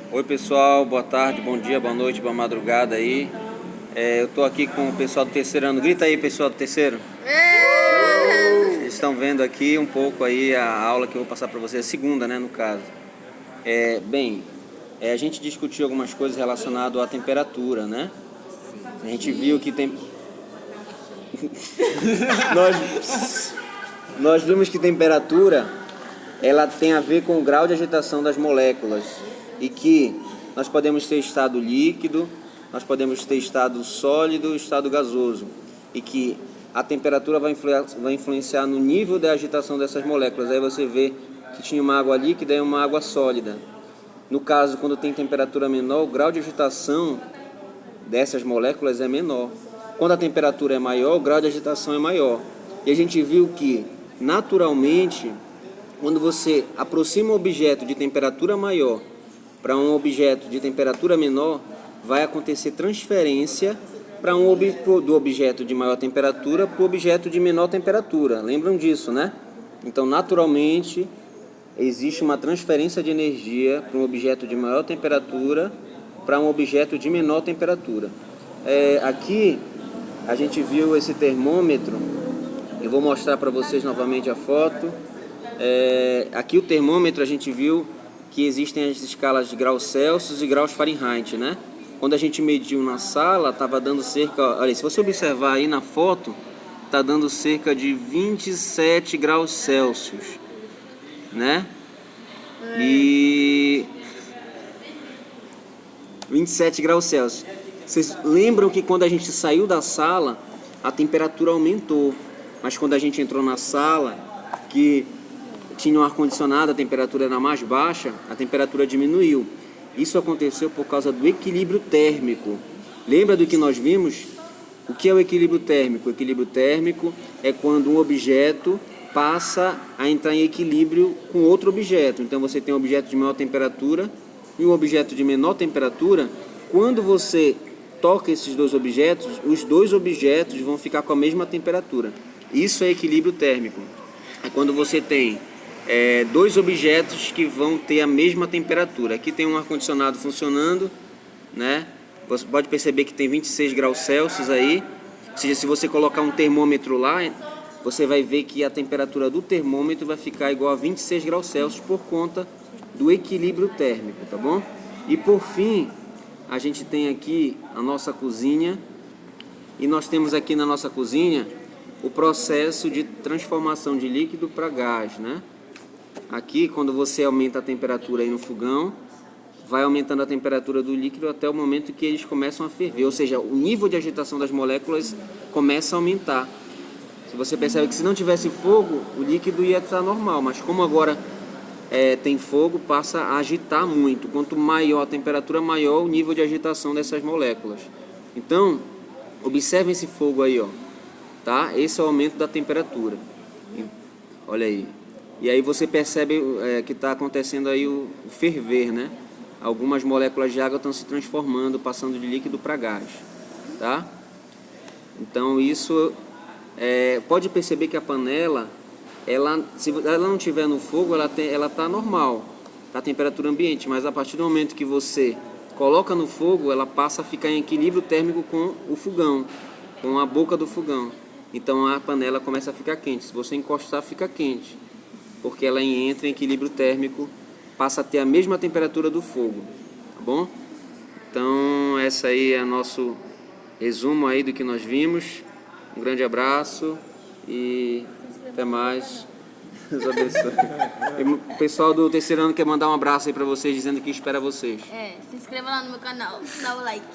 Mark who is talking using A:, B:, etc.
A: Oi pessoal, boa tarde, bom dia, boa noite, boa madrugada aí. Eu tô aqui com o pessoal do terceiro ano. Grita aí, pessoal do terceiro. Vocês estão vendo aqui um pouco aí a aula que eu vou passar para vocês, a segunda, né, no caso. A gente discutiu algumas coisas relacionadas à temperatura, né? A gente viu que tem... nós vimos que temperatura, ela tem a ver com o grau de agitação das moléculas e que nós podemos ter estado líquido, nós podemos ter estado sólido, estado gasoso, e que a temperatura vai influenciar no nível de agitação dessas moléculas. Aí você vê que tinha uma água líquida e uma água sólida. No caso, quando tem temperatura menor, o grau de agitação dessas moléculas é menor. Quando a temperatura é maior, o grau de agitação é maior. E a gente viu que, naturalmente, quando você aproxima um objeto de temperatura maior para um objeto de temperatura menor, vai acontecer transferência do objeto de maior temperatura para o objeto de menor temperatura. Lembram disso, né? Então, naturalmente, existe uma transferência de energia para um objeto de maior temperatura para um objeto de menor temperatura. Aqui a gente viu esse termômetro. Eu vou mostrar para vocês novamente a foto. Aqui o termômetro, a gente viu que existem as escalas de graus Celsius e graus Fahrenheit, né? Quando a gente mediu na sala, estava dando cerca... Olha, se você observar aí na foto, está dando cerca de 27 graus Celsius, né? E 27 graus Celsius. Vocês lembram que quando a gente saiu da sala, a temperatura aumentou. Mas quando a gente entrou na sala, que tinha um ar-condicionado, a temperatura era mais baixa, a temperatura diminuiu. Isso aconteceu por causa do equilíbrio térmico. Lembra do que nós vimos? O que é o equilíbrio térmico? O equilíbrio térmico é quando um objeto passa a entrar em equilíbrio com outro objeto. Então você tem um objeto de maior temperatura e um objeto de menor temperatura. Quando você toca esses dois objetos, os dois objetos vão ficar com a mesma temperatura. Isso é equilíbrio térmico. É quando você tem dois objetos que vão ter a mesma temperatura. Aqui tem um ar-condicionado funcionando, né? Você pode perceber que tem 26 graus Celsius aí. Ou seja, se você colocar um termômetro lá, você vai ver que a temperatura do termômetro vai ficar igual a 26 graus Celsius por conta do equilíbrio térmico, tá bom? E por fim, a gente tem aqui a nossa cozinha. E nós temos aqui na nossa cozinha o processo de transformação de líquido para gás, né? Aqui, quando você aumenta a temperatura aí no fogão, vai aumentando a temperatura do líquido até o momento que eles começam a ferver. Ou seja, o nível de agitação das moléculas começa a aumentar. Se você percebe que se não tivesse fogo, o líquido ia estar normal. Mas como agora tem fogo, passa a agitar muito. Quanto maior a temperatura, maior o nível de agitação dessas moléculas. Então, observem esse fogo aí, ó. Tá? Esse é o aumento da temperatura. Olha aí. E aí você percebe que está acontecendo aí o ferver, né? Algumas moléculas de água estão se transformando, passando de líquido para gás, tá? Então isso pode perceber que a panela, se ela não estiver no fogo, ela está normal, tá a temperatura ambiente, mas a partir do momento que você coloca no fogo, ela passa a ficar em equilíbrio térmico com o fogão, com a boca do fogão. Então a panela começa a ficar quente. Se você encostar, fica quente, porque ela entra em equilíbrio térmico, passa a ter a mesma temperatura do fogo, tá bom? Então essa aí é nosso resumo aí do que nós vimos. Um grande abraço e até mais. Deus abençoe. O pessoal do terceiro ano quer mandar um abraço aí pra vocês, dizendo que espera vocês.
B: Se inscreva lá no meu canal, dá o like.